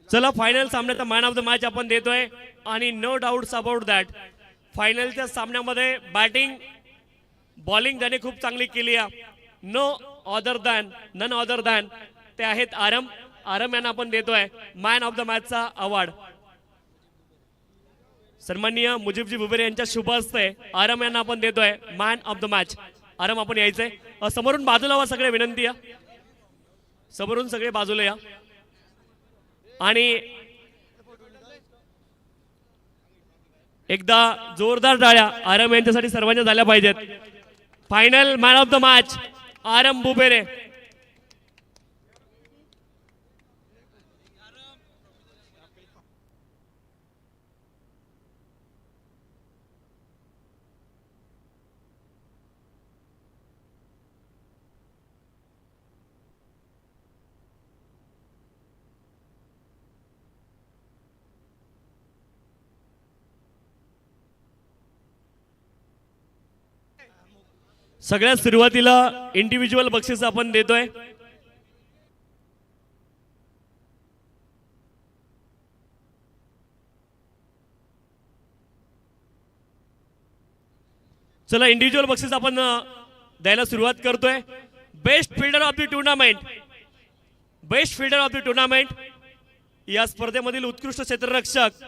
चला फायनल सामन्याचा man of the match आपण देतोय आणि नो डाऊट्स अबाउट दॅट फायनलच्या सामन्यामध्ये बॅटिंग बॉलिंग त्याने खूप चांगली केली आहे. नन अदर दॅन ते आहेत आरम यांना आपण देतोय मॅन ऑफ द मॅचचा अवॉर्ड. सन्माननीय मुजीबजी बुबेरे यांच्या शुभ हस्ते आरम यांना आपण देतोय मॅन ऑफ द मॅच. आरम आपण यायचंय समोरून बाजूला वा सगळे विनंती आहे समोरून सगळे बाजूला या आणि एकदा जोरदार टाळ्या आरम यांच्यासाठी सर्वांच्या झाल्या पाहिजेत. Final man of the match Aram Bubere. सगळ्यात सुरुवातीला इंडिव्हिज्युअल बक्षीस आपण देतोय. चला इंडिव्हिज्युअल बक्षीस आपण द्यायला सुरुवात करतोय. Best fielder of the tournament. Best fielder of the tournament या स्पर्धेमधील उत्कृष्ट क्षेत्ररक्षक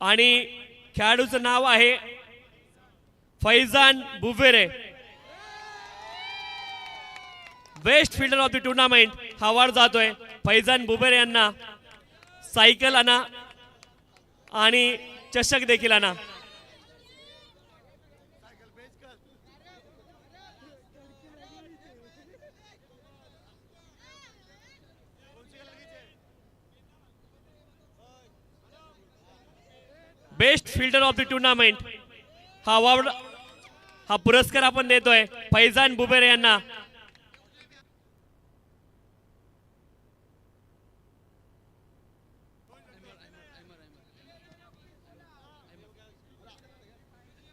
आणि खेळाडूचं नाव आहे Faizan Bubere. Best fielder of the tournament हा अवॉर्ड जातोय फैजान बुबेरे यांना. सायकल आणा आणि चषक देखील आणा. Best fielder of the tournament हा अवॉर्ड हा पुरस्कार आपण देतोय फैजान बुबेरे यांना.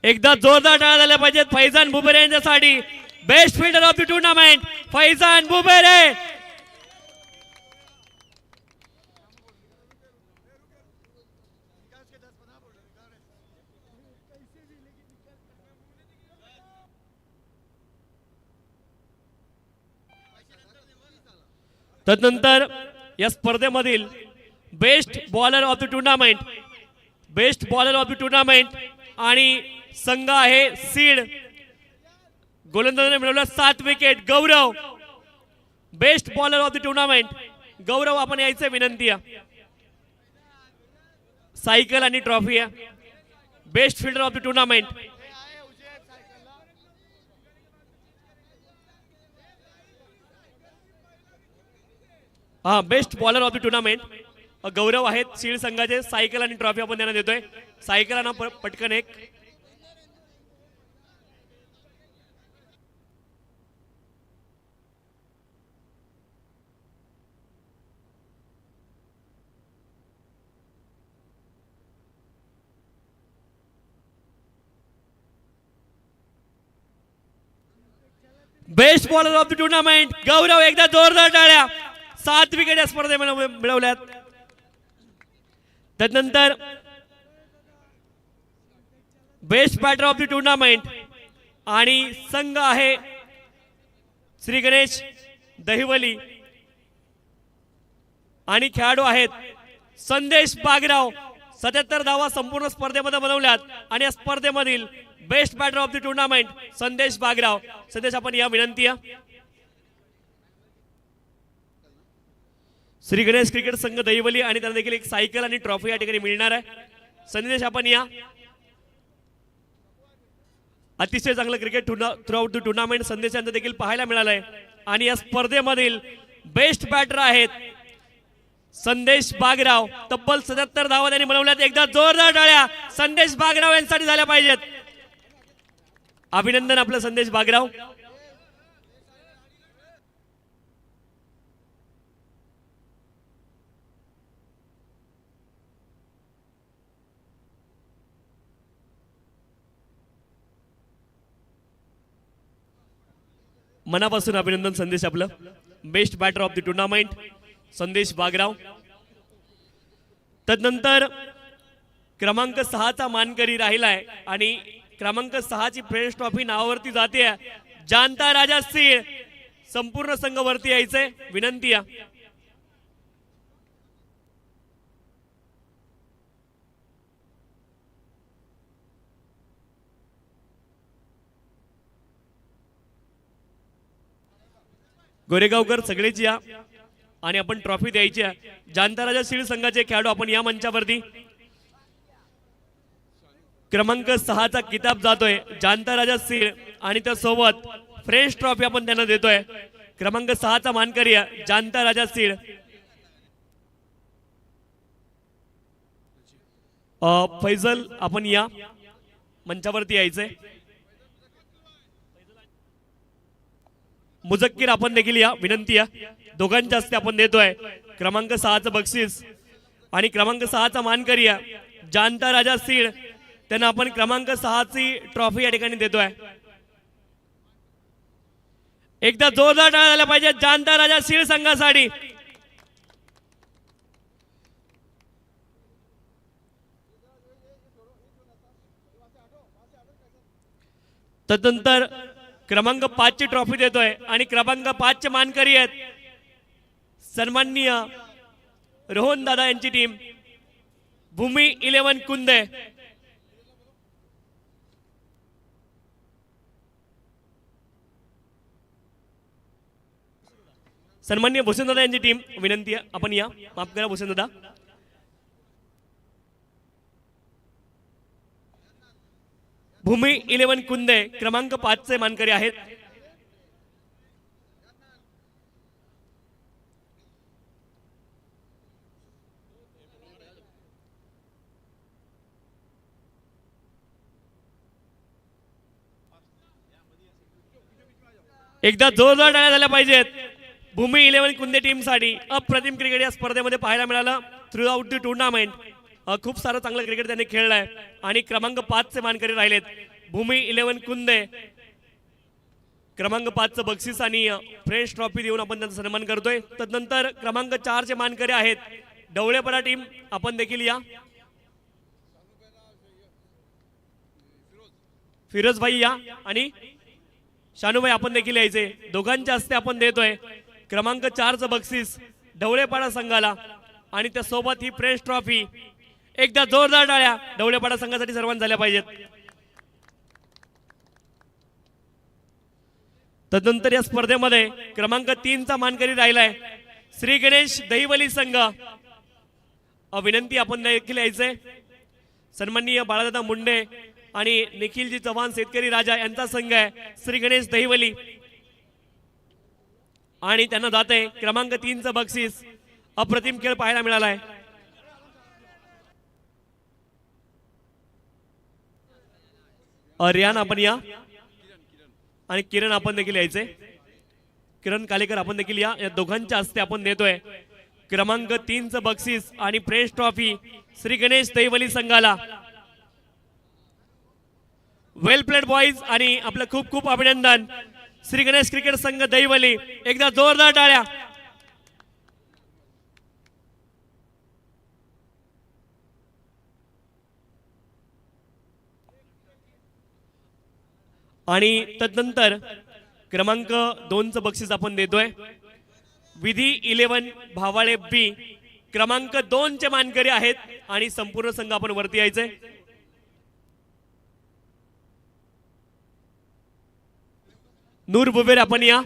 एकदा जोरदार टाळ्या झाल्या पाहिजेत फैजान बुबेरे यांच्यासाठी. Best fielder of the tournament Faizan Bubere. तदनंतर या स्पर्धेमधील best bowler of the tournament. Best bowler of the tournament आणि संघ आहे सीड. गोलंदाजाने मिळवला 7 wicket Gaurav. Best bowler of the tournament Gaurav आपण यायचं विनंती आहे. सायकल आणि ट्रॉफी आहे. Best fielder of the tournament best bowler of the tournament Gaurav आहेत सीड संघाचे. सायकल आणि ट्रॉफी आपण त्यांना देतोय. सायकल पटकन एक. Best bowler of the tournament Gaurav. एकदा जोरदार टाळ्या. 7 विकेट या स्पर्धेमध्ये मिळवल्यात. त्यानंतर best batter of the tournament आणि संघ आहे श्री गणेश दहिवली आणि खेळाडू आहेत संदेश बागराव. 77 धावा संपूर्ण स्पर्धेमध्ये बनवल्यात आणि या स्पर्धेमधील best batter of the tournament Sandesh Bagrao. संदेश आपण या विनंती आहे. श्री गणेश क्रिकेट संघ दहिवली आणि त्यांना देखील एक सायकल आणि ट्रॉफी या ठिकाणी मिळणार आहे. संदेश आपण या. अतिशय चांगलं क्रिकेट थ्रूआउट द टुर्नामेंट संदेश यांना देखील पाहायला मिळालंय आणि या स्पर्धेमधील बेस्ट बॅटर आहेत संदेश बागराव. तब्बल 77 धावा त्यांनी बनवल्यात. एकदा जोरदार टाळ्या संदेश बागराव यांच्यासाठी झाल्या पाहिजेत. अभिनंदन आपलं संदेश बागराव. मनापासून अभिनंदन संदेश आपलं. Best batter of the tournament Sandesh Bagrao. तदनंतर क्रमांक 6चा मानकरी राहिलाय आणि क्रमांक 6ची फ्रेंच ट्रॉफी नावावरती जाते जानता राजा सीड. संपूर्ण संघ वरती यायचंय विनंती आहे. गोरेगावकर सगळेच या आणि आपण ट्रॉफी द्यायची आहे. जानता राजा सीड संघाचे खेळाडू आपण या मंचावरती. क्रमांक 6चा किताब जातोय जानता राजा सीड आणि त्यासोबत फ्रेंच ट्रॉफी आपण त्यांना देतोय. क्रमांक 6चा मानकरी जानता राजा सीड. फैजल आपण या मंचावरती यायचंय. मुझक्कीर आपण देखील या विनंती आहे. दोघांच्या हस्ते आपण देतोय क्रमांक 6चं बक्षीस आणि क्रमांक 6चा मानकरी जानता राजा सीड. त्यांना आपण क्रमांक 6ची ट्रॉफी या ठिकाणी देतोय. एकदा जोरदार टाळ्या झाल्या पाहिजे जानता राजा सीड संघासाठी. तदनंतर क्रमांक 5ची ट्रॉफी देतोय आणि क्रमांक 5चे मानकरी आहेत सन्माननीय रोहन दादा यांची टीम भूमी 11 कुंदे. सन्माननीय भूषण दादा यांची टीम विनंती आहे आपण या. माफ करा भूषण दादा. भूमी 11 कुंदे क्रमांक 5चे मानकरी आहेत. एकदा जोरदार टाळ्या झाल्या पाहिजेत भूमी 11 कुंदे टीम साठी. अप्रतिम क्रिकेट या स्पर्धेमध्ये पाहायला मिळालं थ्रू आउट द टुर्नामेंट. खूप सारं चांगलं क्रिकेट त्यांनी खेळलंय आणि क्रमांक 5चे मानकरी राहिलेत भूमी 11 कुंदे. क्रमांक 5चं बक्षीस आणि फ्रेंच ट्रॉफी देऊन आपण त्यांचा सन्मान करतोय. तदनंतर क्रमांक 4चे मानकरी आहेत डवळेपडा टीम. आपण देखील या. फिरोज भाई या आणि शानूभाई आपण देखील यायचे. दोघांच्या हस्ते आपण देतोय क्रमांक 4चं बक्षीस ढवळेपाडा संघाला आणि त्यासोबत ही फ्रेंच ट्रॉफी. एकदा जोरदार टाळ्या ढवळेपाडा संघासाठी सर्वांना झाल्या पाहिजेत. तदनंतर या स्पर्धेमध्ये क्रमांक 3चा मानकरी राहिलाय श्री गणेश दहिवली संघ. विनंती आपण देखील यायचंय. सन्माननीय बाळादादा मुंडे आणि निखिलजी चव्हाण शेतकरी राजा यांचा संघ आहे श्री गणेश दहिवली आणि त्यांना जाते क्रमांक 3चं बक्षीस. अप्रतिम खेळ पाहायला मिळालाय. रियान आपण या आणि किरण आपण देखील यायचे. किरण कालेकर आपण देखील या. या दोघांच्या हस्ते आपण देतोय क्रमांक 3चं बक्षीस आणि फ्रेंच ट्रॉफी श्री गणेश दहिवली संघाला. वेल प्लेड बॉईज आणि आपलं खूप खूप अभिनंदन श्री गणेश क्रिकेट संघ दहिवली. एकदा जोरदार टाळ्या. आणि तदनंतर क्रमांक 2चं बक्षीस आपण देतोय विधी 11 भावाळे बी. क्रमांक 2चे मानकरी आहेत आणि संपूर्ण संघ आपण वरती यायचंय. नूर बुबेर आपण या.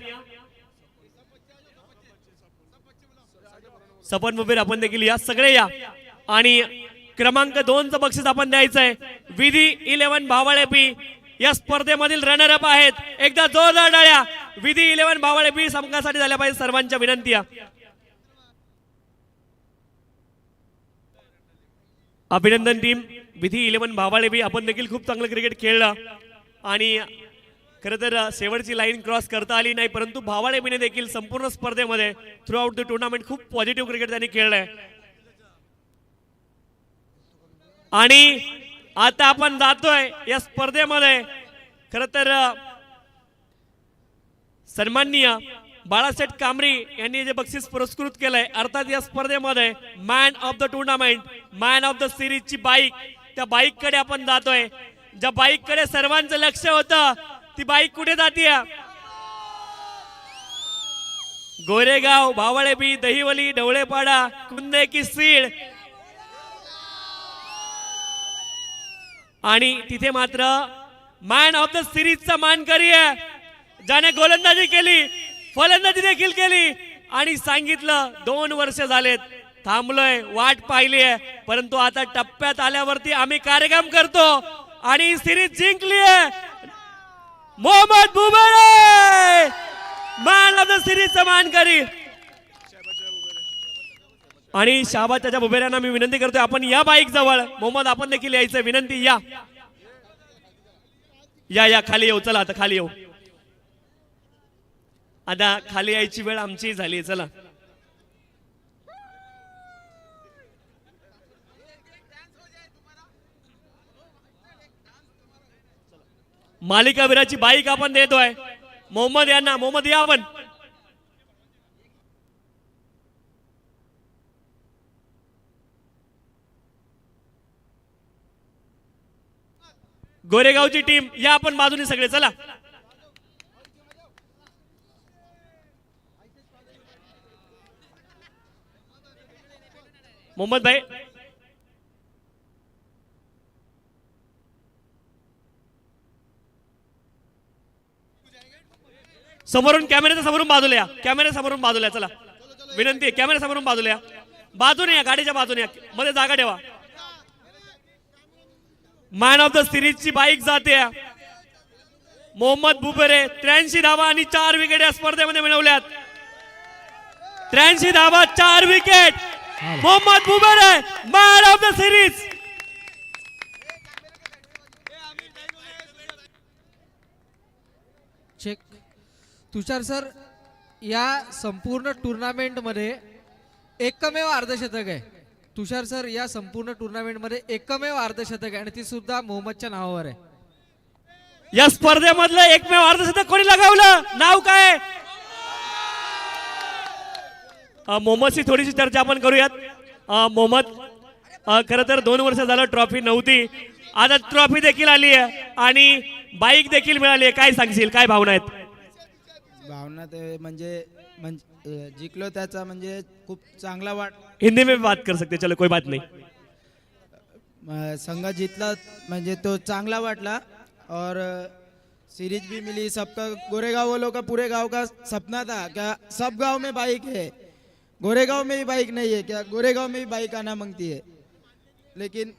सपन बुबेर आपण देखील या. सगळे या आणि क्रमांक 2चं बक्षीस आपण द्यायचंय विधी 11 भावाळे बी. या स्पर्धेमधील रनर अप आहेत. एकदा जोरदार टाळ्या विधी 11 भावाळे बी संघासाठी झाल्या पाहिजे सर्वांच्या विनंती. अभिनंदन टीम विधी 11 भावाळे बी. आपण देखील खूप चांगलं क्रिकेट खेळलं आणि खरं तर शेवटची लाईन क्रॉस करता आली नाही परंतु भावाळे बीने देखील संपूर्ण स्पर्धेमध्ये थ्रू आउट द टुर्नामेंट खूप पॉझिटिव्ह क्रिकेट त्यांनी खेळलंय. आणि आता आपण जातोय या स्पर्धेमध्ये खरं तर सन्माननीय बाळासाहेब कांबरी यांनी जे बक्षीस पुरस्कृत केलंय, अर्थात या स्पर्धेमध्ये man of the tournament, man of the सिरीजची बाईक, त्या बाईक कडे आपण जातोय. ज्या बाईक कडे सर्वांचं लक्ष होतं ती बाईक कुठे जातीये? गोरेगाव, भावळेबी, दहिवली, ढवळेपाडा, कुंदे की सीड. आणि तिथे मात्र मॅन ऑफ द सिरीजचा मानकरी आहे, ज्याने गोलंदाजी केली, फलंदाजी देखील केली आणि सांगितलं 2 वर्ष झालेत थांबलोय, वाट पाहिली आहे, परंतु आता टप्प्यात आल्यावरती आम्ही कार्यक्रम करतो आणि सिरीज जिंकली आहे. Mohammed Bubre man of the सिरीजचा मानकरी. आणि शाहबाजच्या बुबेऱ्यांना मी विनंती करतोय, आपण या बाईक जवळ. मोहम्मद आपण देखील यायचं विनंती. या या या खाली येऊ. चला आता खाली येऊ. आता खाली यायची वेळ आमची झाली. चला मालिकावीराची बाईक आपण देतोय मोहम्मद यांना. मोहम्मद या आपण. गोरेगावची टीम या आपण बाजूने सगळे. चला मोहम्मद भाई समोरून, कॅमेऱ्याच्या समोरून बाजूला या. कॅमेऱ्या समोरून बाजूला या. चला विनंती आहे, कॅमेऱ्या समोरून बाजूला या. बाजूने या, गाडीच्या बाजूने या, मध्ये जागा ठेवा. मॅन ऑफ द सिरीजची बाईक जाते. मोहम्मद बुबरे 83 धावा आणि 4 विकेट या स्पर्धेमध्ये मिळवल्यात. 83 धावा 4 wicket. Mohammed Bubre man of the series. Check. Tushar sir, या संपूर्ण टुर्नामेंटमध्ये एकमेव अर्धशतक आहे. तुषार सर, या संपूर्ण टुर्नामेंटमध्ये एकमेव अर्धशतक आहे आणि ती सुद्धा मोहम्मदच्या नावावर आहे. या स्पर्धेमधलं एकमेव अर्धशतक कोणी लगावलं? नाव काय? मोहम्मदची थोडीशी चर्चा आपण करूयात. मोहम्मद खरं तर 2 वर्ष झालं ट्रॉफी नव्हती, आता ट्रॉफी देखील आली आहे आणि बाईक देखील मिळाली आहे. काय सांगशील, काय भावना आहेत? भावना ते म्हणजे जिंकलो त्याचा म्हणजे खूप चांगला हिंदी में बात कर सकते, चलो कोई बात नहीं. संघ जीतला म्हणजे तो चांगला वाटला और सीरीज भी मिली. सबका गोरेगांव वालों का, पूरे गांव का सपना था क्या सब गांव में बाइक है, गोरेगांव में भी बाइक नहीं है क्या, गोरेगांव में भी बाइक आना मांगती है, लेकिन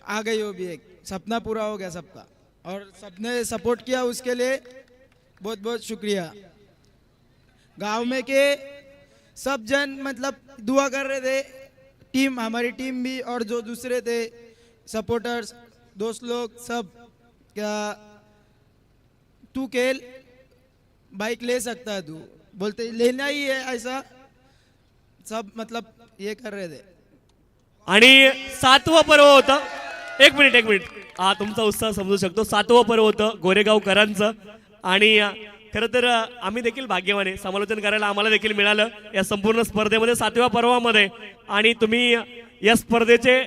आ गई वो भी. एक सपना पूरा हो गया सबका और सबने सपोर्ट किया, उसके लिए बहुत बहुत शुक्रिया. गांव में के सब जन मतलब दुआ कर रहे थे, टीम हमारी टीम भी और जो दूसरे थे सपोर्टर्स दोस्त लोग सब, क्या तू खेल, बाइक ले सकता है, तू बोलते लेना ही है, ऐसा सब मतलब ये कर रहे थे. आणि 7वं पर्व होतं. एक मिनिट. हा तुमचा उत्साह समजू शकतो. 7वं पर्व होतं गोरेगावकरांचं आणि खरं तर आम्ही देखील भाग्यवान आहे, समालोचन करायला आम्हाला देखील मिळालं या संपूर्ण स्पर्धेमध्ये 7व्या पर्वामध्ये. आणि तुम्ही या स्पर्धेचे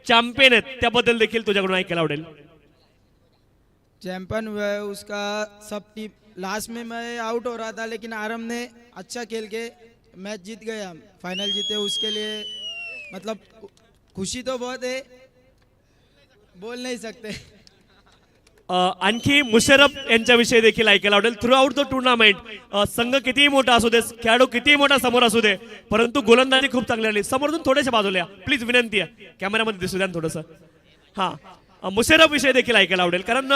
चॅम्पियन आहेत, त्याबद्दल देखील तुझ्याकडून ऐकायला आवडेल. चैंपियन हुआ है उसका सब टीम. लास्ट में मैं आउट हो रहा था लेकिन आरम ने अच्छा खेल के मैच जीत गए, हम फाइनल जीते. उसके लिए मतलब खुशी तो बहुत है, बोल नहीं सकते. आणखी मुशर्रफ यांच्याविषयी देखील ऐकायला आवडेल. थ्रू आउट द टुर्नामेंट संघ कितीही मोठा असू दे, खेळाडू कितीही मोठा समोर असू दे, परंतु गोलंदाजी खूप चांगली आली. समोरून थोडेसे बाजूला प्लीज, विनंती आहे, कॅमेरामध्ये दिसू द्या थोडंसं. हा मुशर्रफ विषयी देखील ऐकायला आवडेल, कारण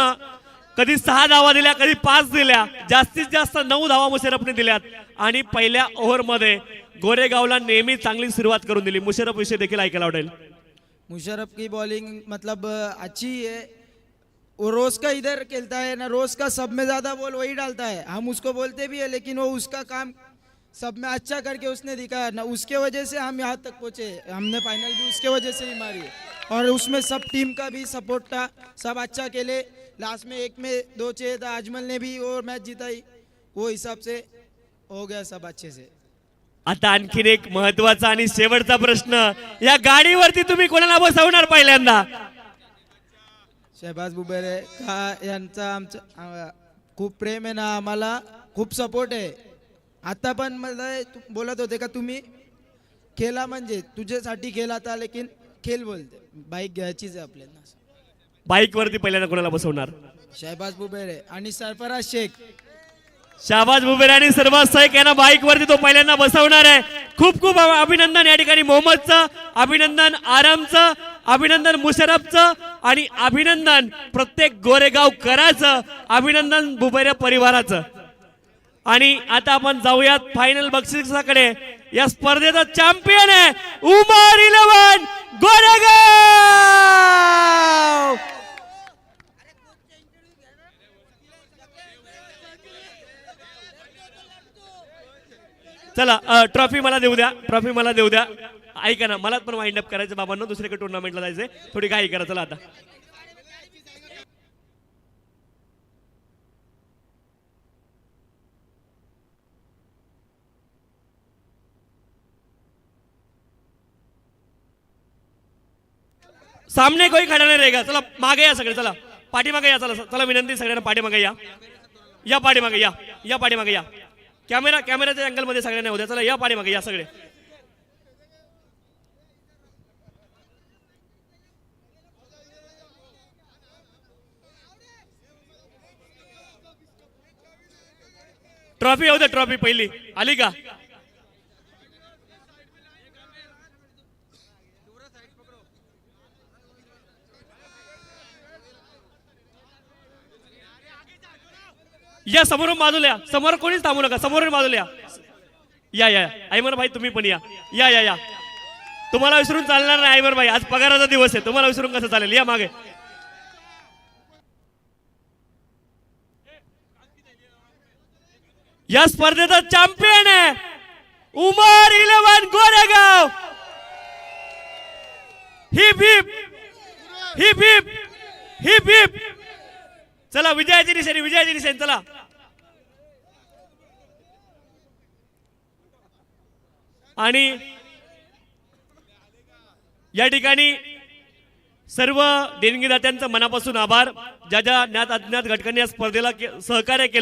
कधी 6 धावा दिल्या, कधी 5 दिल्या, जास्तीत जास्त 9 धावा मुशर्रफने दिल्यात आणि पहिल्या ओव्हरमध्ये गोरेगावला नेहमी चांगली सुरुवात करून दिली. मुशर्रफ विषयी देखील ऐकायला आवडेल. मुशर्रफ की बॉलिंग मतलब अच्छी है, वो रोज का इधर खेलता है ना, रोज का सब में ज्यादा बॉल वही डालता है, हम उसको बोलते भी है, लेकिन वो उसका काम सब में अच्छा करके उसने दिखाया ना, उसके वजह से हम यहाँ तक पहुँचे. हमने फाइनल भी उसके वजह से ही मारी और उसमें सब टीम का भी सपोर्ट था, सब अच्छा खेले. लास्ट में 1 में 2 चाहिए था, अजमल ने भी वो मैच जिताई वो हिसाब से. हो गया सब अच्छे से। आता आणखीन एक महत्वाचा आणि शेवटचा प्रश्न, या गाडीवरती तुम्ही कोणाला बसवणार पहिल्यांदा? शहबाज बुबेरे का यांचा आमचं खूप प्रेम आहे ना, आम्हाला खूप सपोर्ट आहे। आता पण मला बोलत होते का तुम्ही खेळा, म्हणजे तुझ्यासाठी खेळा था, लेकिन खेळ बोलते बाईक घ्यायचीच आहे आपल्याला। बाईक वरती पहिल्यांदा कोणाला बसवणार? शहबाज बुबेरे आणि सरफराज शेख। शाहबाज बुबेर आणि सरफराज शेख यांना बाईक वरती तो पहिल्यांदा बसवणार आहे। खूप खूप अभिनंदन या ठिकाणी मोहम्मदचं, अभिनंदन आरामचं, अभिनंदन मुशरफचं आणि अभिनंदन प्रत्येक गोरेगावकराचं, अभिनंदन बुबेरे परिवाराचं। आणि आता आपण जाऊयात फायनल बक्षिसाकडे। या स्पर्धेचा चॅम्पियन आहे उमर 11 गोरेगाव। चला ट्रॉफी मला देऊ द्या, ट्रॉफी मला देऊ द्या। ऐका ना, मला पण वाइंड अप करायचं बाबांनो, दुसरीकडे टुर्नामेंटला जायचंय, थोडी घाई करा। चला आता सामने कोई खड़ा नहीं रहेगा। चला मागे या सगळे, चला पाठीमागे या, चला चला विनंती सगळ्यांना पाठीमागे या, या पाठीमागे या, या पाठीमागे या। कॅमेराच्या अँगल मध्ये सगळ्यांना होत्या, चला या पाठीमागे या सगळे। ट्रॉफी येऊ द्या, ट्रॉफी पहिली आली का? या समोरून बाजूला या, समोर कोणीच थांबू नका, समोरून बाजूला या। या या आयमर भाई तुम्ही पण या, या या या। तुम्हाला विसरून चालणार नाही आयमर भाई, आज पगाराचा दिवस आहे, तुम्हाला विसरून कसं चालेल? या मागे। या स्पर्धेचा चॅम्पियन आहे उमर 11 Goregaon. Heap heap heap heap heap heap. चला विजयाची निशाणी, विजयाची निशाणी, चला। आणि या ठिकाणी सर्व देणगीदात्यांचं मनापासून आभार, ज्या ज्या ज्ञात अज्ञात घटकांनी या स्पर्धेला सहकार्य केलं।